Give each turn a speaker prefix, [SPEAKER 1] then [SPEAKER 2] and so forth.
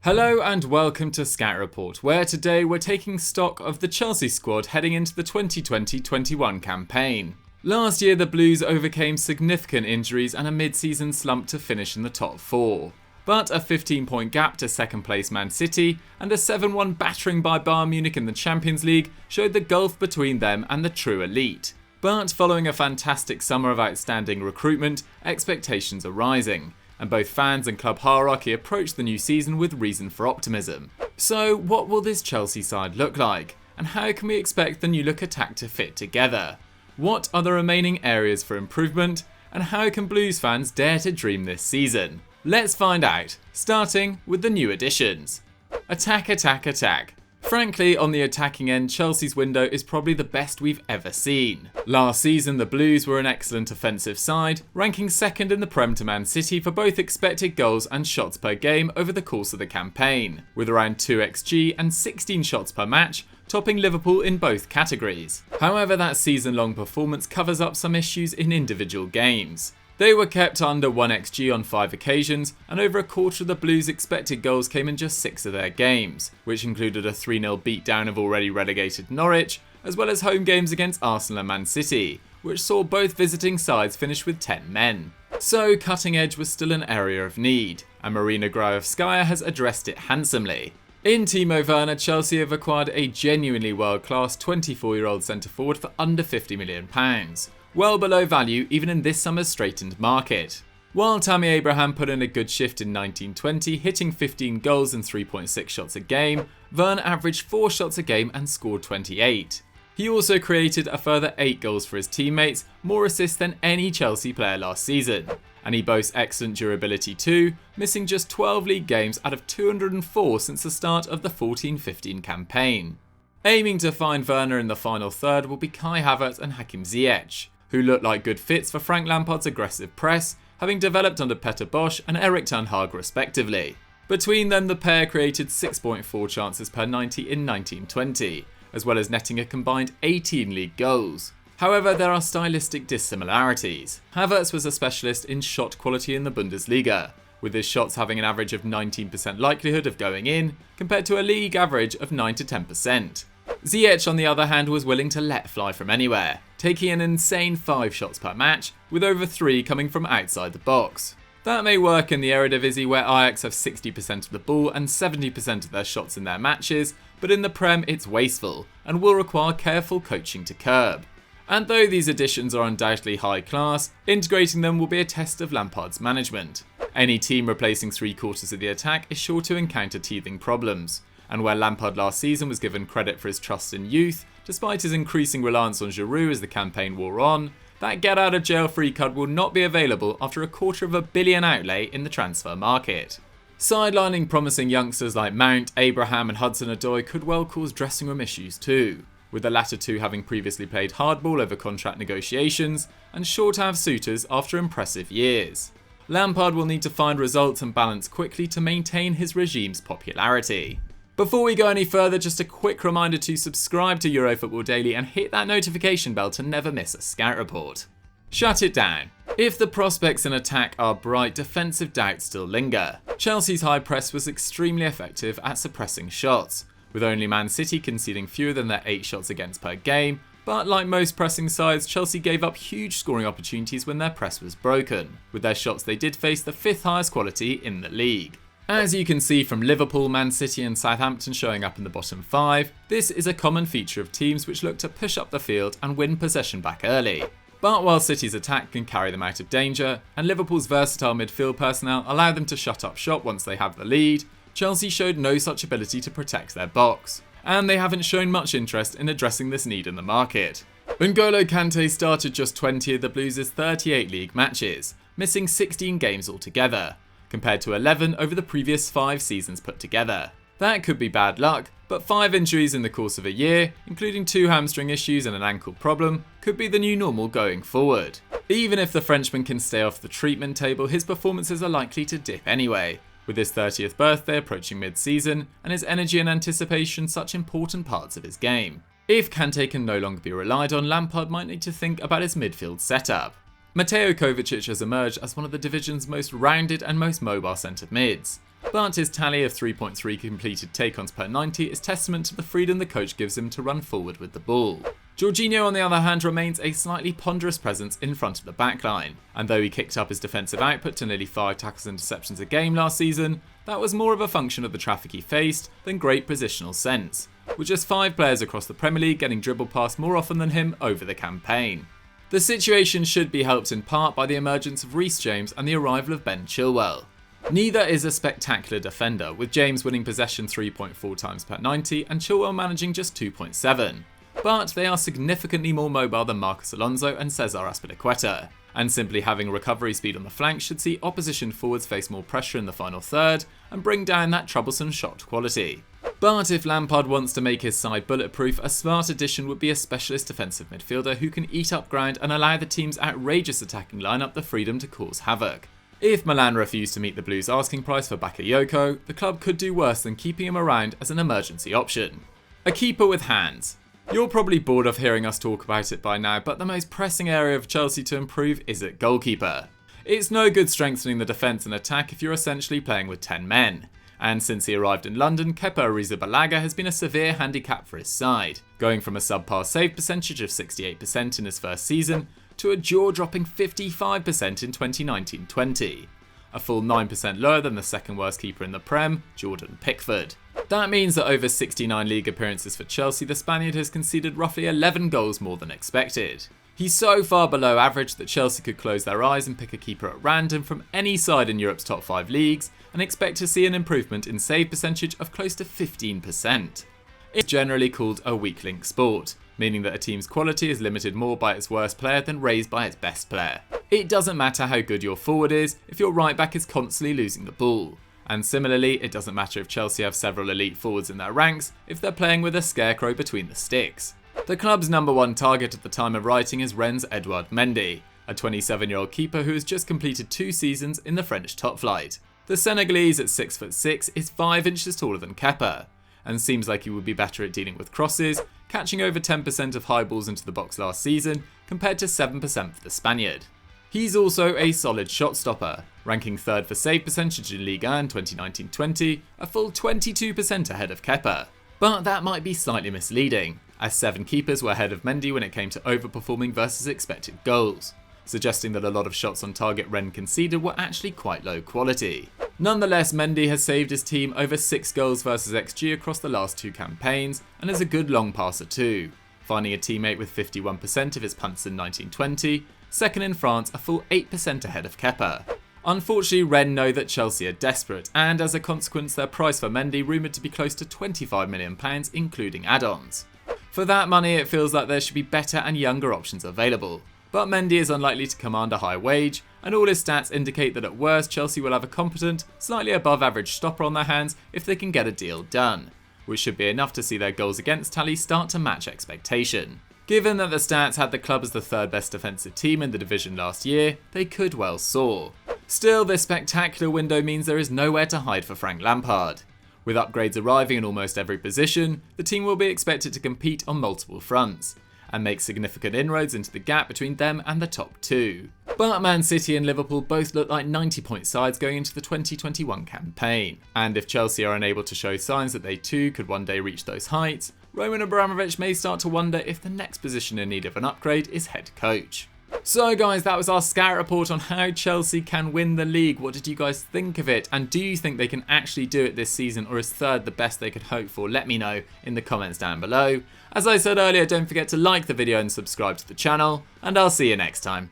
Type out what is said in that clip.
[SPEAKER 1] Hello and welcome to Scout Report, where today we're taking stock of the Chelsea squad heading into the 2020-21 campaign. Last year the Blues overcame significant injuries and a mid-season slump to finish in the top 4. But a 15-point gap to second place Man City and a 7-1 battering by Bayern Munich in the Champions League showed the gulf between them and the true elite. But following a fantastic summer of outstanding recruitment, expectations are rising, and both fans and club hierarchy approach the new season with reason for optimism. So what will this Chelsea side look like? And how can we expect the new look attack to fit together? What are the remaining areas for improvement? And how can Blues fans dare to dream this season? Let's find out, starting with the new additions. Attack, attack, attack. Frankly, on the attacking end, Chelsea's window is probably the best we've ever seen. Last season, the Blues were an excellent offensive side, ranking second in the Prem to Man City for both expected goals and shots per game over the course of the campaign, with around 2 XG and 16 shots per match, topping Liverpool in both categories. However, that season-long performance covers up some issues in individual games. They were kept under 1 XG on 5 occasions, and over a quarter of the Blues' expected goals came in just 6 of their games, which included a 3-0 beatdown of already relegated Norwich, as well as home games against Arsenal and Man City, which saw both visiting sides finish with 10 men. So cutting edge was still an area of need, and Marina Graevskaya has addressed it handsomely. In Timo Werner, Chelsea have acquired a genuinely world-class 24-year-old centre-forward for under £50 million. Well below value even in this summer's straightened market. While Tammy Abraham put in a good shift in 1920, hitting 15 goals and 3.6 shots a game, Werner averaged 4 shots a game and scored 28. He also created a further 8 goals for his teammates, more assists than any Chelsea player last season. And he boasts excellent durability too, missing just 12 league games out of 204 since the start of the 14-15 campaign. Aiming to find Werner in the final third will be Kai Havertz and Hakim Ziyech, who look like good fits for Frank Lampard's aggressive press, having developed under Peter Bosz and Erik ten Hag respectively. Between them, the pair created 6.4 chances per 90 in 1920, as well as netting a combined 18 league goals. However, there are stylistic dissimilarities. Havertz was a specialist in shot quality in the Bundesliga, with his shots having an average of 19% likelihood of going in, compared to a league average of 9 to 10%. Ziyech, on the other hand, was willing to let fly from anywhere, taking an insane 5 shots per match, with over 3 coming from outside the box. That may work in the Eredivisie, where Ajax have 60% of the ball and 70% of their shots in their matches, but in the Prem it's wasteful, and will require careful coaching to curb. And though these additions are undoubtedly high class, integrating them will be a test of Lampard's management. Any team replacing 3/4 of the attack is sure to encounter teething problems. And where Lampard last season was given credit for his trust in youth, despite his increasing reliance on Giroud as the campaign wore on, that get-out-of-jail-free card will not be available after £250 million outlay in the transfer market. Sidelining promising youngsters like Mount, Abraham and Hudson-Odoi could well cause dressing room issues too, with the latter two having previously played hardball over contract negotiations and sure to have suitors after impressive years. Lampard will need to find results and balance quickly to maintain his regime's popularity. Before we go any further, just a quick reminder to subscribe to EuroFootball Daily and hit that notification bell to never miss a Scout Report. Shut it down. If the prospects in attack are bright, defensive doubts still linger. Chelsea's high press was extremely effective at suppressing shots, with only Man City conceding fewer than their 8 shots against per game, but like most pressing sides, Chelsea gave up huge scoring opportunities when their press was broken. With their shots they did face the 5th highest quality in the league. As you can see from Liverpool, Man City and Southampton showing up in the bottom 5, this is a common feature of teams which look to push up the field and win possession back early. But while City's attack can carry them out of danger, and Liverpool's versatile midfield personnel allow them to shut up shop once they have the lead, Chelsea showed no such ability to protect their box, and they haven't shown much interest in addressing this need in the market. N'Golo Kante started just 20 of the Blues' 38 league matches, missing 16 games altogether, compared to 11 over the previous 5 seasons put together. That could be bad luck, but 5 injuries in the course of a year, including 2 hamstring issues and an ankle problem, could be the new normal going forward. Even if the Frenchman can stay off the treatment table, his performances are likely to dip anyway, with his 30th birthday approaching mid-season and his energy and anticipation such important parts of his game. If Kante can no longer be relied on, Lampard might need to think about his midfield setup. Mateo Kovacic has emerged as one of the division's most rounded and most mobile centre mids, But his tally of 3.3 completed take-ons per 90 is testament to the freedom the coach gives him to run forward with the ball. Jorginho, on the other hand, remains a slightly ponderous presence in front of the backline, and though he kicked up his defensive output to nearly 5 tackles and interceptions a game last season, that was more of a function of the traffic he faced than great positional sense, with just 5 players across the Premier League getting dribbled past more often than him over the campaign. The situation should be helped in part by the emergence of Reece James and the arrival of Ben Chilwell. Neither is a spectacular defender, with James winning possession 3.4 times per 90 and Chilwell managing just 2.7. But they are significantly more mobile than Marcos Alonso and Cesar Azpilicueta, and simply having recovery speed on the flank should see opposition forwards face more pressure in the final third and bring down that troublesome shot quality. But if Lampard wants to make his side bulletproof, a smart addition would be a specialist defensive midfielder who can eat up ground and allow the team's outrageous attacking lineup the freedom to cause havoc. If Milan refuse to meet the Blues' asking price for Bakayoko, the club could do worse than keeping him around as an emergency option. A keeper with hands. You're probably bored of hearing us talk about it by now, but the most pressing area of Chelsea to improve is at goalkeeper. It's no good strengthening the defence and attack if you're essentially playing with 10 men. And since he arrived in London, Kepa Arrizabalaga has been a severe handicap for his side, going from a subpar save percentage of 68% in his first season to a jaw-dropping 55% in 2019-20, a full 9% lower than the second worst keeper in the Prem, Jordan Pickford. That means that over 69 league appearances for Chelsea, the Spaniard has conceded roughly 11 goals more than expected. He's so far below average that Chelsea could close their eyes and pick a keeper at random from any side in Europe's top 5 leagues and expect to see an improvement in save percentage of close to 15%. It's generally called a weak link sport, meaning that a team's quality is limited more by its worst player than raised by its best player. It doesn't matter how good your forward is if your right back is constantly losing the ball. And similarly, it doesn't matter if Chelsea have several elite forwards in their ranks if they're playing with a scarecrow between the sticks. The club's number 1 target at the time of writing is Rennes Edouard Mendy, a 27-year-old keeper who has just completed 2 seasons in the French top flight. The Senegalese at 6'6" is 5 inches taller than Kepa, and seems like he would be better at dealing with crosses, catching over 10% of high balls into the box last season compared to 7% for the Spaniard. He's also a solid shot stopper, ranking 3rd for save percentage in Ligue 1 2019-20, a full 22% ahead of Kepa. But that might be slightly misleading, as 7 keepers were ahead of Mendy when it came to overperforming versus expected goals, suggesting that a lot of shots on target Rennes conceded were actually quite low quality. Nonetheless, Mendy has saved his team over 6 goals versus XG across the last 2 campaigns and is a good long passer too, finding a teammate with 51% of his punts in 1920, second in France, a full 8% ahead of Kepa. Unfortunately, Rennes know that Chelsea are desperate, and as a consequence their price for Mendy rumoured to be close to £25 million including add-ons. For that money it feels like there should be better and younger options available, but Mendy is unlikely to command a high wage, and all his stats indicate that at worst Chelsea will have a competent, slightly above average stopper on their hands if they can get a deal done, which should be enough to see their goals against tally start to match expectation. Given that the stats had the club as the 3rd best defensive team in the division last year, they could well soar. Still, this spectacular window means there is nowhere to hide for Frank Lampard. With upgrades arriving in almost every position, the team will be expected to compete on multiple fronts, and make significant inroads into the gap between them and the top 2. But Man City and Liverpool both look like 90-point sides going into the 2021 campaign, and if Chelsea are unable to show signs that they too could one day reach those heights, Roman Abramovich may start to wonder if the next position in need of an upgrade is head coach. So guys, that was our scout report on how Chelsea can win the league. What did you guys think of it? And do you think they can actually do it this season, or is 3rd the best they could hope for? Let me know in the comments down below. As I said earlier, don't forget to like the video and subscribe to the channel, and I'll see you next time.